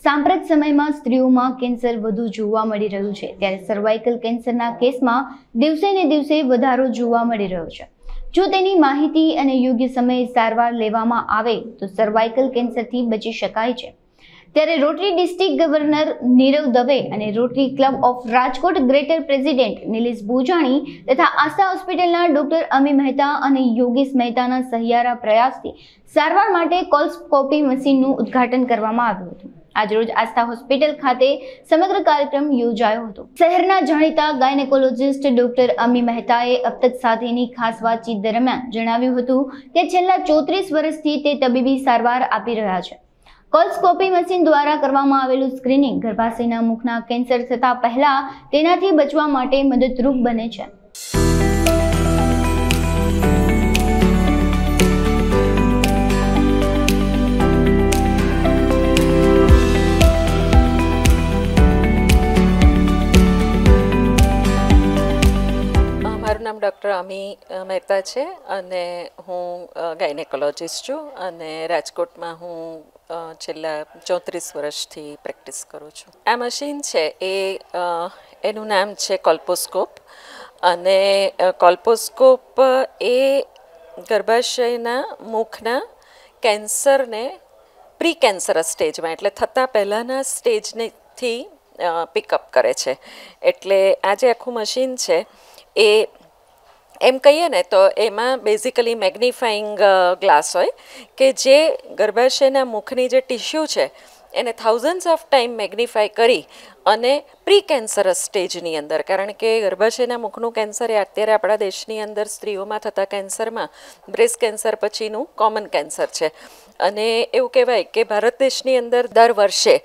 સાંપ્રત સમયમાં સ્ત્રીઓમાં કેન્સર વધુ જોવા મળી રહ્યું છે, ત્યારે સર્વાઇકલ કેન્સરના કેસમાં દિવસે ને દિવસે વધારો જોવા મળી રહ્યો છે। જો તેની માહિતી અને યોગ્ય સમયે સારવાર લેવામાં આવે તો સર્વાઇકલ કેન્સરથી બચી શકાય છે। ત્યારે Rotary district governor Nirav Dave અને Rotary club of Rajkot greater president Nilesh Bhojani તથા આસ્થા હોસ્પિટલના ડોક્ટર અમી મહેતા અને યોગેશ મહેતાના સહિયારા પ્રયાસથી સારવાર માટે કોલ્સકોપી મશીનનું ઉદ્ઘાટન કરવામાં આવ્યું હતું। આજરોજ આસ્થા હોસ્પિટલ ખાતે સમગ્ર કાર્યક્રમ યોજાયો હતો। શહેરના જાણીતા ગાયનેકોલોજિસ્ટ ડોક્ટર અમી મહેતાએ અબ તક સાથેની ખાસ વાતચીત દરમિયાન જણાવ્યું હતું કે છેલ્લા 34 વર્ષથી તે તબીબી સારવાર આપી રહ્યા છે। કોલ્સકોપી મશીન દ્વારા કરવામાં આવેલું સ્ક્રીનિંગ ગર્ભાશયના મુખના કેન્સર થતા પહેલા તેનાથી બચવા માટે મદદરૂપ બને છે। નામ ડૉક્ટર અમી મહેતા છે અને હું ગાયનેકોલોજિસ્ટ છું અને રાજકોટમાં હું છેલ્લા 34 વર્ષથી પ્રેક્ટિસ કરું છું। આ મશીન છે એનું નામ છે કોલ્પોસ્કોપ અને કોલ્પોસ્કોપ એ ગર્ભાશયના મુખના કેન્સરને પ્રી કેન્સરસ સ્ટેજમાં એટલે થતાં પહેલાંના સ્ટેજથી પિકઅપ કરે છે। એટલે આ જે આખું મશીન છે એ એમ કહીએ ને તો એમાં બેઝિકલી મેગ્નિફાઈંગ ગ્લાસ હોય કે જે ગર્ભાશયના મુખની જે ટિશ્યુ છે એને થાઉઝન્ડ્સ ઓફ ટાઈમ મેગ્નિફાઈ કરી અને પ્રી કેન્સરસ સ્ટેજની અંદર, કારણ કે ગર્ભાશયના મુખનું કેન્સર એ અત્યારે આપણા દેશની અંદર સ્ત્રીઓમાં થતા કેન્સરમાં બ્રેસ્ટ કેન્સર પછીનું કોમન કેન્સર છે અને એવું કહેવાય કે ભારત દેશની અંદર દર વર્ષે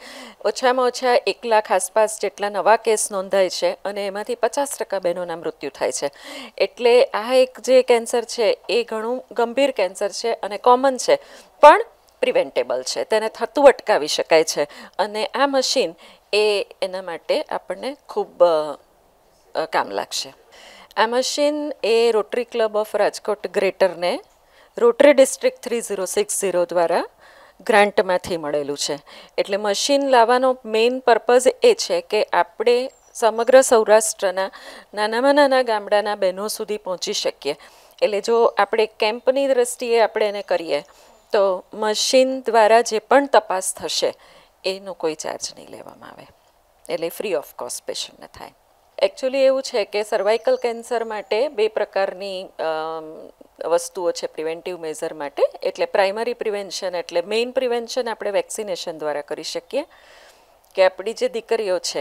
ઓછામાં ઓછા 1 લાખ આસપાસ જેટલા નવા કેસ નોંધાય છે અને એમાંથી 50% બહેનોના મૃત્યુ થાય છે। એટલે આ એક જે કેન્સર છે એ ઘણું ગંભીર કેન્સર છે અને કોમન છે પણ પ્રિવેન્ટેબલ છે, તેને થતું અટકાવી શકાય છે અને આ મશીન એના માટે આપણને ખૂબ કામ લાગશે। આ મશીન એ રોટરી ક્લબ ઓફ રાજકોટ ગ્રેટરને રોટરી ડિસ્ટ્રિક્ટ 3060 દ્વારા ગ્રાન્ટમાંથી મળેલું છે। એટલે મશીન લાવવાનો મેઇન પર્પઝ એ છે કે આપણે સમગ્ર સૌરાષ્ટ્રના નાનામાં નાના ગામડાના બહેનો સુધી પહોંચી શકીએ। એટલે જો આપણે કેમ્પની દ્રષ્ટિએ આપણે એને કરીએ તો મશીન દ્વારા જે પણ તપાસ થશે એનો કોઈ ચાર્જ નહીં લેવામાં આવે, એટલે ફ્રી ઓફ કોસ્ટ પેશન્ટને થાય। એકચ્યુઅલી એવું છે કે સર્વાઇકલ કેન્સર માટે 2 પ્રકારની વસ્તુઓ છે પ્રિવેન્ટિવ મેઝર માટે। એટલે પ્રાઇમરી પ્રિવેન્શન એટલે મેઇન પ્રિવેન્શન આપણે વેક્સિનેશન દ્વારા કરી શકીએ કે આપણી જે દીકરીઓ છે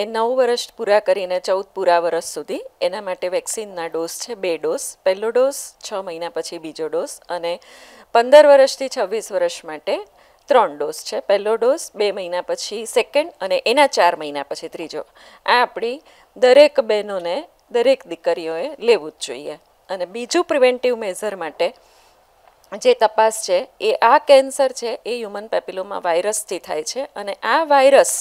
એ 9 વર્ષ પૂરા કરીને 14 પૂરા વર્ષ સુધી એના માટે વેક્સિનના ડોઝ છે 2 ડોઝ, પહેલો ડોઝ 6 મહિના પછી બીજો ડોઝ અને 15 વર્ષથી 26 વર્ષ માટે 3 ડોઝ છે, પહેલો ડોઝ 2 મહિના પછી સેકન્ડ અને એના 4 મહિના પછી ત્રીજો। આ આપણી દરેક બહેનોને દરેક દીકરીઓએ લેવું જ જોઈએ। અને બીજું પ્રિવેન્ટિવ મેઝર માટે જે તપાસ છે એ આ કેન્સર છે એ હ્યુમન પેપિલોમા વાયરસથી થાય છે અને આ વાયરસ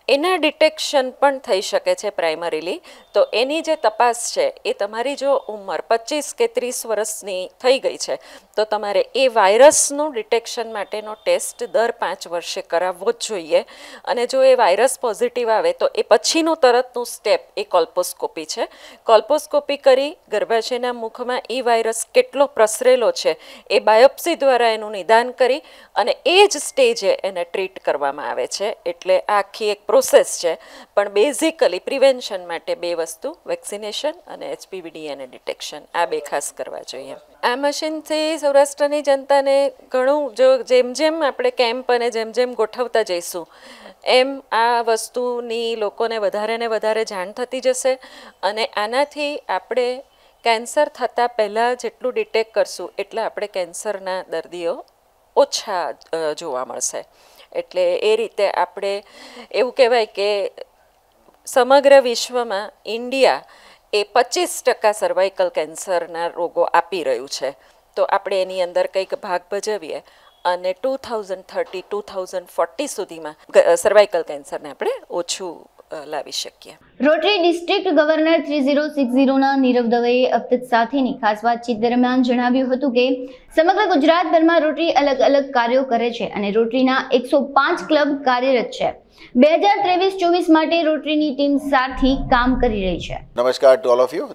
એના ડિટેક્શન પણ થઈ શકે છે પ્રાઇમરીલી। તો એની જે તપાસ છે એ તમારી જો ઉંમર 25 કે 30 વર્ષની થઈ ગઈ છે તો તમારે એ વાયરસનું ડિટેક્શન માટેનો ટેસ્ટ દર 5 વર્ષે કરાવવો જ જોઈએ અને જો એ વાયરસ પોઝિટિવ આવે તો એ પછીનું તરતનું સ્ટેપ એ કોલ્પોસ્કોપી છે। કોલ્પોસ્કોપી કરી ગર્ભાશયના મુખમાં એ વાયરસ કેટલો પ્રસરેલો છે એ બાયોપ્સી દ્વારા એનું નિદાન કરી અને એ જ સ્ટેજે એને ટ્રીટ કરવામાં આવે છે। એટલે આખી એક પ્રોસેસ છે પણ બેઝિકલી પ્રિવેન્શન માટે 2 વસ્તુ વેક્સિનેશન અને HPV-DNA ડિટેક્શન, આ 2 ખાસ કરવા જોઈએ। આ મશીનથી સૌરાષ્ટ્રની જનતાને ઘણું જો જેમ જેમ આપણે કેમ્પ અને જેમ જેમ ગોઠવતા જઈશું એમ આ વસ્તુની લોકોને વધારે ને વધારે જાણ થતી જશે અને આનાથી આપણે કેન્સર થતાં પહેલાં જેટલું ડિટેક્ટ કરશું એટલા આપણે કેન્સરના દર્દીઓ ઓછા જોવા મળશે। એટલે એ રીતે આપણે એવું કહેવાય કે સમગ્ર વિશ્વમાં ઇન્ડિયા એ 25% સર્વાઇકલ કેન્સરના રોગો આપી રહ્યું છે, તો આપણે એની અંદર કંઈક ભાગ ભજવીએ અને 2030-2040 સુધીમાં સર્વાઇકલ કેન્સરને આપણે ઓછું લાવી શકીએ. રોટરી ડિસ્ટ્રિક્ટ ગવર્નર 3060ના નીરવ દવેએ अब तक સાથેની ખાસ વાતચીત દરમિયાન જણાવ્યું હતું કે સમગ્ર ગુજરાતભરમાં રોટરી અલગ અલગ કાર્યો કરે છે અને રોટરીના 105 ક્લબ કાર્યરત છે. 2023-24 માટે રોટરીની ટીમ સાથી કામ કરી રહી છે. નમસ્કાર to all of you.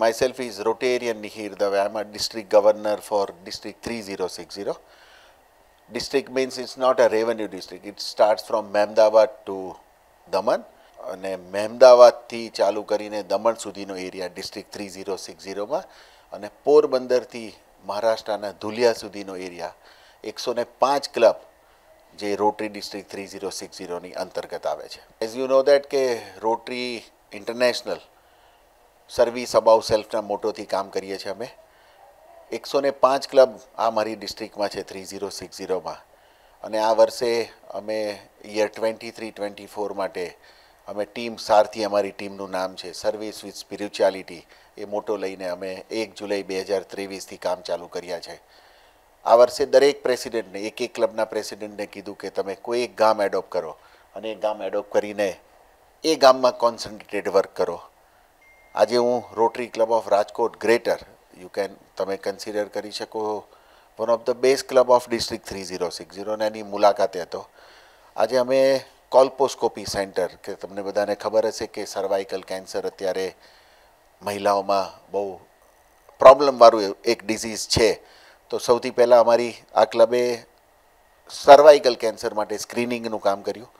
Myself is Rotarian Nihir Dave. I am a district governor for district 3060. District means it's not a revenue district. It starts from Mehmdawad to Daman. અને મહેમદાવાદથી ચાલુ કરીને દમણ સુધીનો એરિયા ડિસ્ટ્રિક્ટ 3060માં અને પોરબંદરથી મહારાષ્ટ્રના ધુલિયા સુધીનો area 105 club જે rotary district 3060ની અંતર્ગત આવે છે. એઝ યુ નો દેટ કે રોટરી ઇન્ટરનેશનલ સર્વિસ અબાઉ સેલ્ફના મોટોથી કામ કરીએ છીએ અમે. 105 ક્લબ આ મારી ડિસ્ટ્રિક્ટમાં છે 3060માં અને આ વર્ષે અમે યર 23-24 માટે અમે ટીમ સારથી અમારી ટીમનું નામ છે સર્વિસ વિથ સ્પિરિચ્યુઆલિટી એ મોટો લઈને અમે 1 જુલાઈ 2023થી કામ ચાલુ કર્યા છે. આ વર્ષે દરેક પ્રેસિડેન્ટને એક ક્લબના પ્રેસિડેન્ટને કીધું કે તમે કોઈ એક ગામ એડોપ્ટ કરો અને એ ગામ એડોપ્ટ કરીને એ ગામમાં કોન્સન્ટ્રેટેડ વર્ક કરો. આજે હું rotary club of Rajkot greater તમે કન્સિડર કરી શકો one of the best club of district 3060 એની મુલાકાતે હતો. આજે અમે કોલ્પોસ્કોપી સેન્ટર કે તમને બધાને ખબર હશે કે સર્વાઇકલ કેન્સર અત્યારે મહિલાઓમાં બહુ પ્રોબ્લેમવાળું એક ડિઝીઝ છે. તો સૌથી પહેલાં અમારી આ ક્લબે સર્વાઇકલ કેન્સર માટે સ્ક્રીનિંગનું કામ કર્યું.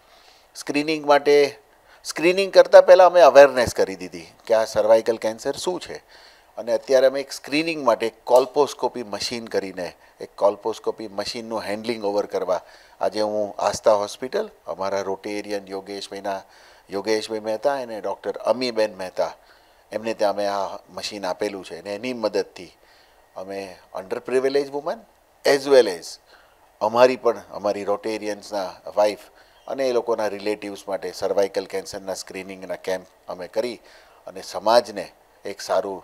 સ્ક્રીનિંગ કરતાં પહેલાં અમે અવેરનેસ કરી દીધી કે આ સર્વાઇકલ કેન્સર શું છે અને અત્યારે અમે એક સ્ક્રીનિંગ માટે કોલ્પોસ્કોપી મશીન કરીને એક કોલ્પોસ્કોપી મશીનનું હેન્ડલિંગ ઓવર કરવા આજે હું આસ્થા હોસ્પિટલ અમારા રોટેરિયન યોગેશભાઈ મહેતા અને ડૉક્ટર અમીબેન મહેતા એમને ત્યાં અમે આ મશીન આપેલું છે અને એની મદદથી અમે under privilege woman as well as અમારી રોટેરિયન્સના વાઇફ અને એ લોકોના રિલેટિવ્સ માટે સર્વાઇકલ કેન્સરના સ્ક્રીનિંગના કેમ્પ અમે કરી અને સમાજને એક સારું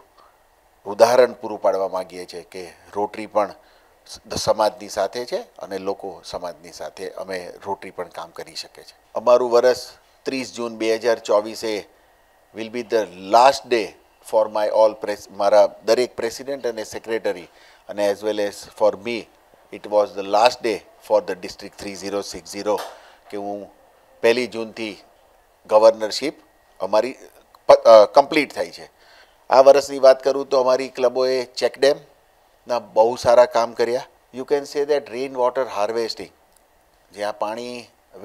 ઉદાહરણ પૂરું પાડવા માગીએ છીએ કે રોટરી પણ સમાજની સાથે છે અને લોકો સમાજની સાથે અમે રોટરી પણ કામ કરી શકે છે. અમારું વર્ષ 30 જૂન 2024 will be the last day four મારા દરેક પ્રેસિડેન્ટ અને સેક્રેટરી અને as well as for me it was the last day for the district 3060 કે હું 1 જૂનથી ગવર્નરશીપ અમારી કમ્પ્લીટ થઈ છે. આ વર્ષની વાત કરું તો અમારી ક્લબોએ ચેકડેમના બહુ સારા કામ કર્યા. You can say that rain water harvesting જ્યાં પાણી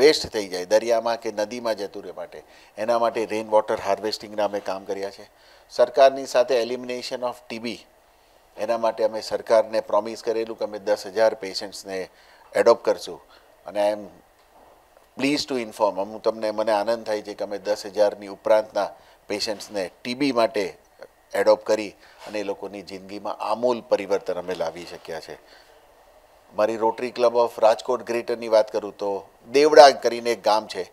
વેસ્ટ થઈ જાય દરિયામાં કે નદીમાં જતું રહે માટે એના માટે રેઇન વોટર હાર્વેસ્ટિંગના અમે કામ કર્યા છે. સરકારની સાથે એલિમિનેશન ઓફ ટીબી એના માટે અમે સરકારને પ્રોમિસ કરેલું કે અમે 10,000 પેશન્ટ્સને એડોપ્ટ કરશું અને આઈ એમ પ્લીઝ ટુ ઇન્ફોર્મ મને આનંદ થાય છે કે અમે 10,000ની ઉપરાંતના પેશન્ટ્સને ટીબી માટે એડોપ્ટ કરી અને એ લોકોની જિંદગીમાં આમૂલ પરિવર્તન અમે લાવી શક્યા છે. મારી રોટરી ક્લબ ઓફ રાજકોટ ગ્રેટરની વાત કરું તો દેવડા કરીને એક ગામ છે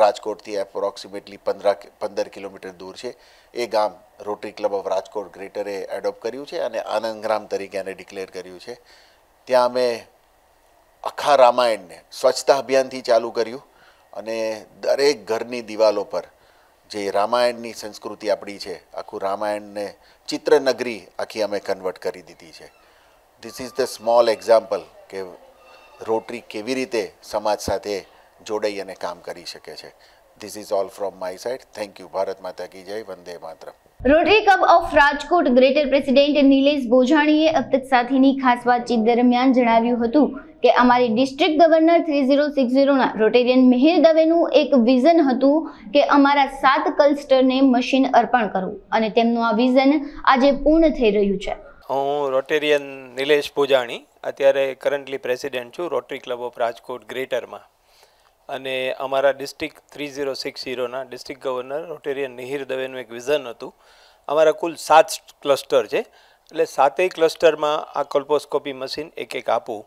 રાજકોટથી એપ્રોક્સિમેટલી 15 કિલોમીટર દૂર છે. એ ગામ રોટરી ક્લબ ઓફ રાજકોટ ગ્રેટરે એડોપ્ટ કર્યું છે અને આનંદગ્રામ તરીકે એને ડિક્લેર કર્યું છે. ત્યાં અમે આખા રામાયણને સ્વચ્છતા અભિયાનથી ચાલુ કર્યું અને દરેક ઘરની દિવાલો પર જે રામાયણની સંસ્કૃતિ આપણી છે આખું રામાયણને ચિત્રનગરી આખી અમે કન્વર્ટ કરી દીધી છે. This is the small example કે રોટરી કેવી રીતે સમાજ સાથે જોડાઈ અને કામ કરી શકે છે. This is all from my side. Thank you. Bharat Mata કી જય. Vande Mataram. Rotary club of Rajkot greater president Nilesh બોજાણીએ अब तक સાથેની ખાસ વાતચીત દરમિયાન જણાવ્યું હતું કે અમારી ડિસ્ટ્રિક્ટ ગવર્નર 3060ના રોટેરિયન મિહિર દવેનું એક વિઝન હતું કે અમારા 7 ક્લસ્ટરને મશીન અર્પણ કરવું અને તેમનું આ વિઝન આજે પૂર્ણ થઈ રહ્યું છે. હું રોટેરિયન નિલેશ બોજાણી અત્યારે કરન્ટલી પ્રેસિડેન્ટ છું રોટરી ક્લબ ઓફ રાજકોટ ગ્રેટરમાં અને અમારા ડિસ્ટ્રિક્ટ 3060ના ડિસ્ટ્રિક્ટ ગવર્નર રોટેરિયન મિહિર દવેનું એક વિઝન હતું. અમારા કુલ 7 ક્લસ્ટર છે એટલે 7 ક્લસ્ટરમાં આ કોલ્પોસ્કોપી મશીન એક આપવું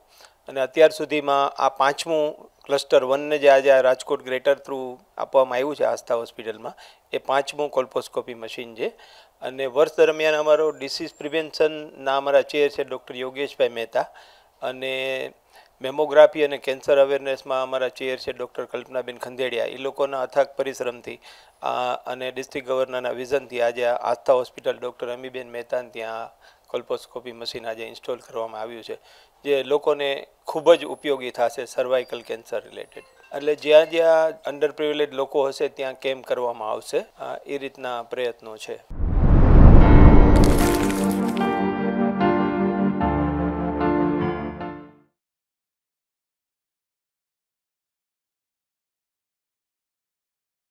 અને અત્યાર સુધીમાં આ 5મું ક્લસ્ટર 1ને જે આજે આ રાજકોટ ગ્રેટર થ્રુ આપવામાં આવ્યું છે આસ્થા હોસ્પિટલમાં એ 5મું કોલ્પોસ્કોપી મશીન છે. અને વર્ષ દરમિયાન અમારો ડિસીઝ પ્રિવેન્શનના અમારા ચેર છે ડૉક્ટર યોગેશભાઈ મહેતા અને મેમોગ્રાફી અને કેન્સર અવેરનેસમાં અમારા ચેર છે ડૉક્ટર કલ્પનાબેન ખંદેડિયા, એ લોકોના અથાગ પરિશ્રમથી અને ડિસ્ટ્રિક્ટ ગવર્નરના વિઝનથી આજે આસ્થા હોસ્પિટલ ડૉક્ટર અમીબેન મહેતાન ત્યાં કોલ્પોસ્કોપી મશીન આજે ઇન્સ્ટોલ કરવામાં આવ્યું છે, જે લોકોને ખૂબ જ ઉપયોગી થશે સર્વાઇકલ કેન્સર રિલેટેડ. એટલે જ્યાં જ્યાં અંડર પ્રિવિલેજ લોકો હશે ત્યાં કેમ્પ કરવામાં આવશે, એ રીતના પ્રયત્નો છે.